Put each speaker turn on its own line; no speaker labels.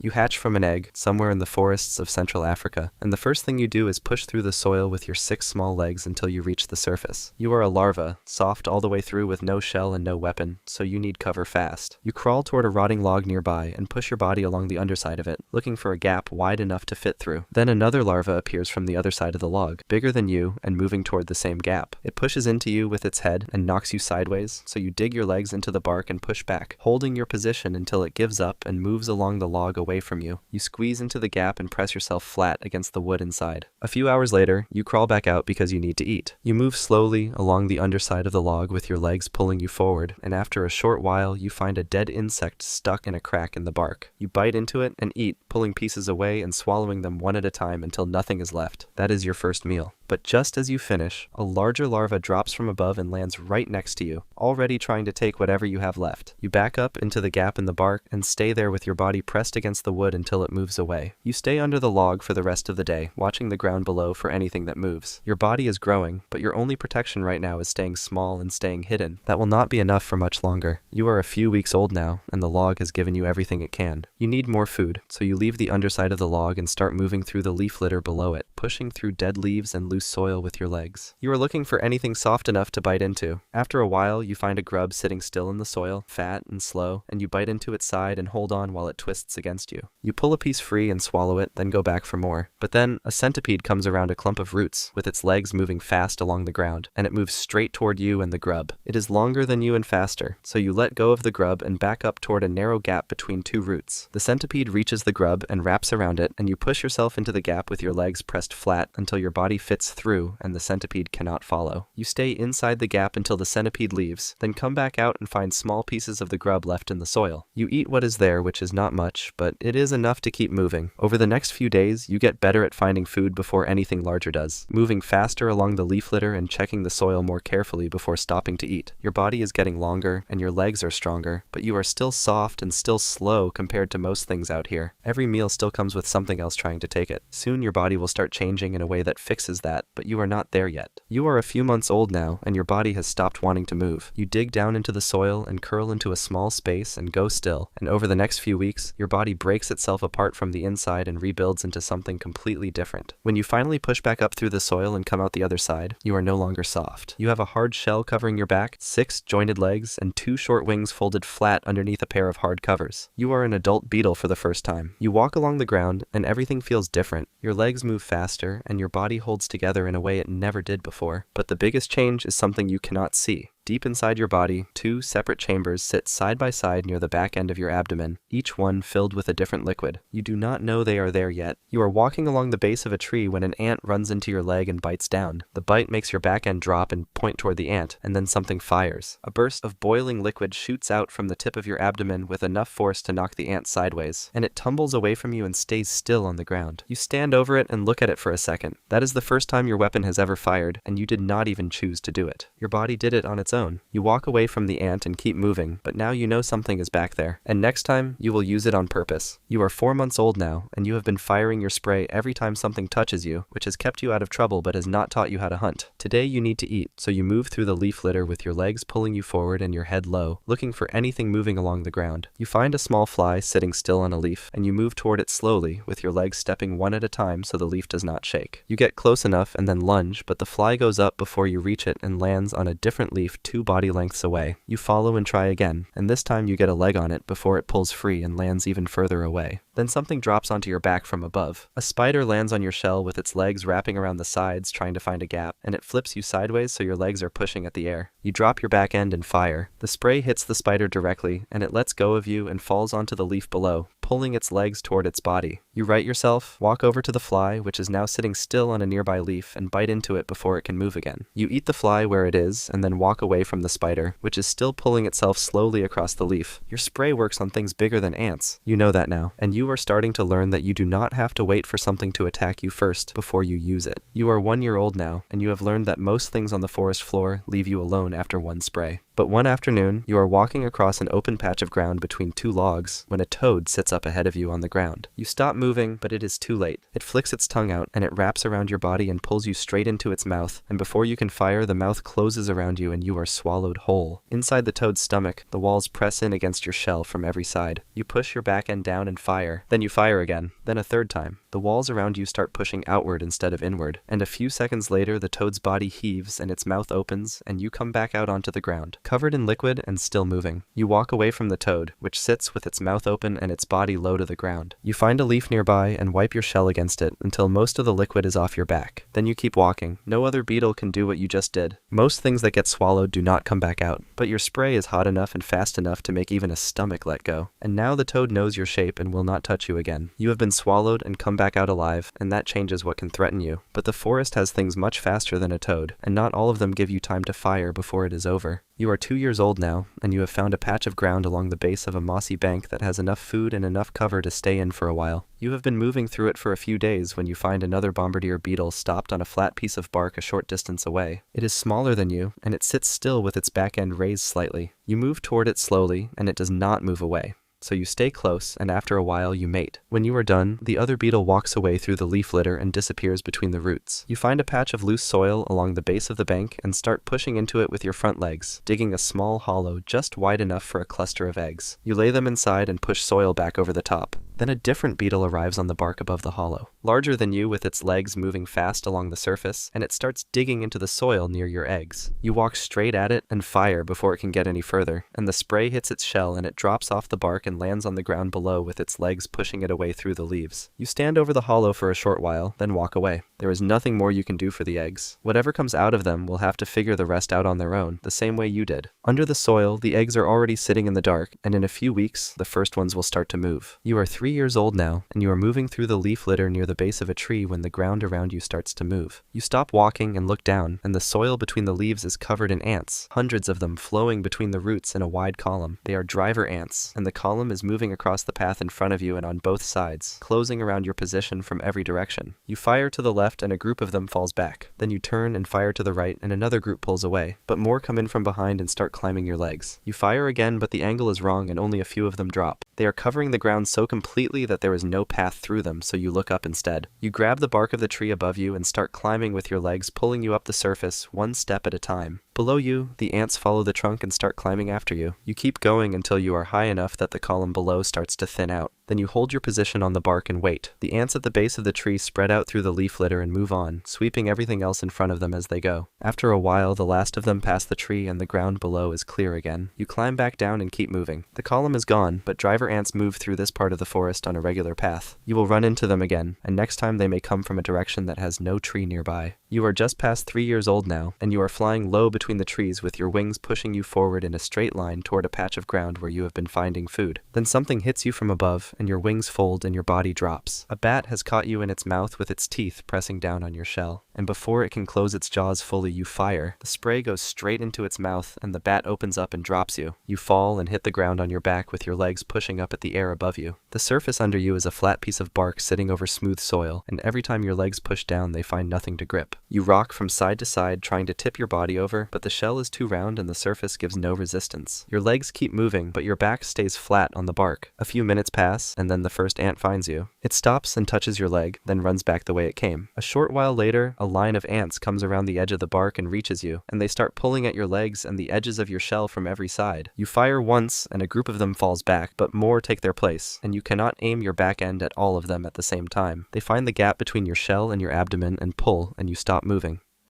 You hatch from an egg somewhere in the forests of Central Africa, and the first thing you do is push through the soil with your 6 small legs until you reach the surface. You are a larva, soft all the way through with no shell and no weapon, so you need cover fast. You crawl toward a rotting log nearby and push your body along the underside of it, looking for a gap wide enough to fit through. Then another larva appears from the other side of the log, bigger than you and moving toward the same gap. It pushes into you with its head and knocks you sideways, so you dig your legs into the bark and push back, holding your position until it gives up and moves along the log away from you. You squeeze into the gap and press yourself flat against the wood inside. A few hours later, you crawl back out because you need to eat. You move slowly along the underside of the log with your legs pulling you forward, and after a short while, you find a dead insect stuck in a crack in the bark. You bite into it and eat, pulling pieces away and swallowing them one at a time until nothing is left. That is your first meal. But just as you finish, a larger larva drops from above and lands right next to you, already trying to take whatever you have left. You back up into the gap in the bark and stay there with your body pressed against the wood until it moves away. You stay under the log for the rest of the day, watching the ground below for anything that moves. Your body is growing, but your only protection right now is staying small and staying hidden. That will not be enough for much longer. You are a few weeks old now, and the log has given you everything it can. You need more food, so you leave the underside of the log and start moving through the leaf litter below it, pushing through dead leaves and loose soil with your legs. You are looking for anything soft enough to bite into. After a while, you find a grub sitting still in the soil, fat and slow, and you bite into its side and hold on while it twists against you. You pull a piece free and swallow it, then go back for more. But then, a centipede comes around a clump of roots, with its legs moving fast along the ground, and it moves straight toward you and the grub. It is longer than you and faster, so you let go of the grub and back up toward a narrow gap between 2 roots. The centipede reaches the grub and wraps around it, and you push yourself into the gap with your legs pressed flat until your body fits through and the centipede cannot follow. You stay inside the gap until the centipede leaves, then come back out and find small pieces of the grub left in the soil. You eat what is there, which is not much, but it is enough to keep moving. Over the next few days, you get better at finding food before anything larger does, moving faster along the leaf litter and checking the soil more carefully before stopping to eat. Your body is getting longer, and your legs are stronger, but you are still soft and still slow compared to most things out here. Every meal still comes with something else trying to take it. Soon your body will start changing in a way that fixes that, but you are not there yet. You are a few months old now, and your body has stopped wanting to move. You dig down into the soil and curl into a small space and go still, and over the next few weeks, your body breaks itself apart from the inside and rebuilds into something completely different. When you finally push back up through the soil and come out the other side, you are no longer soft. You have a hard shell covering your back, 6 jointed legs, and 2 short wings folded flat underneath a pair of hard covers. You are an adult beetle for the first time. You walk along the ground, and everything feels different. Your legs move faster, and your body holds together in a way it never did before. But the biggest change is something you cannot see. Deep inside your body, 2 separate chambers sit side by side near the back end of your abdomen, each one filled with a different liquid. You do not know they are there yet. You are walking along the base of a tree when an ant runs into your leg and bites down. The bite makes your back end drop and point toward the ant, and then something fires. A burst of boiling liquid shoots out from the tip of your abdomen with enough force to knock the ant sideways, and it tumbles away from you and stays still on the ground. You stand over it and look at it for a second. That is the first time your weapon has ever fired, and you did not even choose to do it. Your body did it on its own. You walk away from the ant and keep moving, but now you know something is back there, and next time, you will use it on purpose. You are 4 months old now, and you have been firing your spray every time something touches you, which has kept you out of trouble but has not taught you how to hunt. Today you need to eat, so you move through the leaf litter with your legs pulling you forward and your head low, looking for anything moving along the ground. You find a small fly sitting still on a leaf, and you move toward it slowly, with your legs stepping one at a time so the leaf does not shake. You get close enough and then lunge, but the fly goes up before you reach it and lands on a different leaf 2 body lengths away. You follow and try again, and this time you get a leg on it before it pulls free and lands even further away. Then something drops onto your back from above. A spider lands on your shell with its legs wrapping around the sides trying to find a gap, and it flips you sideways so your legs are pushing at the air. You drop your back end and fire. The spray hits the spider directly, and it lets go of you and falls onto the leaf below, pulling its legs toward its body. You right yourself, walk over to the fly, which is now sitting still on a nearby leaf, and bite into it before it can move again. You eat the fly where it is, and then walk away from the spider, which is still pulling itself slowly across the leaf. Your spray works on things bigger than ants. You know that now, and you are starting to learn that you do not have to wait for something to attack you first before you use it. You are 1 year old now, and you have learned that most things on the forest floor leave you alone after 1 spray. But one afternoon, you are walking across an open patch of ground between two logs when a toad sits up ahead of you on the ground. You stop moving, but it is too late. It flicks its tongue out, and it wraps around your body and pulls you straight into its mouth, and before you can fire, the mouth closes around you and you are swallowed whole. Inside the toad's stomach, the walls press in against your shell from every side. You push your back end down and fire. Then you fire again. Then a third time. The walls around you start pushing outward instead of inward, and a few seconds later the toad's body heaves and its mouth opens, and you come back out onto the ground, covered in liquid and still moving. You walk away from the toad, which sits with its mouth open and its body low to the ground. You find a leaf nearby and wipe your shell against it until most of the liquid is off your back. Then you keep walking. No other beetle can do what you just did. Most things that get swallowed do not come back out, but your spray is hot enough and fast enough to make even a stomach let go. And now the toad knows your shape and will not touch you again. You have been swallowed and come back out alive, and that changes what can threaten you. But the forest has things much faster than a toad, and not all of them give you time to fire before it is over. You are 2 years old now, and you have found a patch of ground along the base of a mossy bank that has enough food and enough cover to stay in for a while. You have been moving through it for a few days when you find another bombardier beetle stopped on a flat piece of bark a short distance away. It is smaller than you, and it sits still with its back end raised slightly. You move toward it slowly, and it does not move away. So you stay close, and after a while you mate. When you are done, the other beetle walks away through the leaf litter and disappears between the roots. You find a patch of loose soil along the base of the bank and start pushing into it with your front legs, digging a small hollow just wide enough for a cluster of eggs. You lay them inside and push soil back over the top. Then a different beetle arrives on the bark above the hollow, larger than you with its legs moving fast along the surface, and it starts digging into the soil near your eggs. You walk straight at it and fire before it can get any further, and the spray hits its shell and it drops off the bark and lands on the ground below with its legs pushing it away through the leaves. You stand over the hollow for a short while, then walk away. There is nothing more you can do for the eggs. Whatever comes out of them will have to figure the rest out on their own, the same way you did. Under the soil, the eggs are already sitting in the dark, and in a few weeks, the first ones will start to move. You are 3 years old now, and you are moving through the leaf litter near the base of a tree when the ground around you starts to move. You stop walking and look down, and the soil between the leaves is covered in ants, hundreds of them flowing between the roots in a wide column. They are driver ants, and the column is moving across the path in front of you and on both sides, closing around your position from every direction. You fire to the left and a group of them falls back. Then you turn and fire to the right and another group pulls away, but more come in from behind and start climbing your legs. You fire again, but the angle is wrong and only a few of them drop. They are covering the ground so completely that there is no path through them, so you look up instead. You grab the bark of the tree above you and start climbing with your legs, pulling you up the surface, one step at a time. Below you, the ants follow the trunk and start climbing after you. You keep going until you are high enough that the column below starts to thin out. Then you hold your position on the bark and wait. The ants at the base of the tree spread out through the leaf litter and move on, sweeping everything else in front of them as they go. After a while, the last of them pass the tree and the ground below is clear again. You climb back down and keep moving. The column is gone, but driver ants move through this part of the forest on a regular path. You will run into them again, and next time they may come from a direction that has no tree nearby. You are just past 3 years old now, and you are flying low between the trees with your wings pushing you forward in a straight line toward a patch of ground where you have been finding food. Then something hits you from above, and your wings fold and your body drops. A bat has caught you in its mouth with its teeth pressing down on your shell, and before it can close its jaws fully, you fire. The spray goes straight into its mouth, and the bat opens up and drops you. You fall and hit the ground on your back with your legs pushing up at the air above you. The surface under you is a flat piece of bark sitting over smooth soil, and every time your legs push down, they find nothing to grip. You rock from side to side, trying to tip your body over, but the shell is too round and the surface gives no resistance. Your legs keep moving, but your back stays flat on the bark. A few minutes pass, and then the first ant finds you. It stops and touches your leg, then runs back the way it came. A short while later, a line of ants comes around the edge of the bark and reaches you, and they start pulling at your legs and the edges of your shell from every side. You fire once, and a group of them falls back, but more take their place, and you cannot aim your back end at all of them at the same time. They find the gap between your shell and your abdomen and pull, and you stop moving.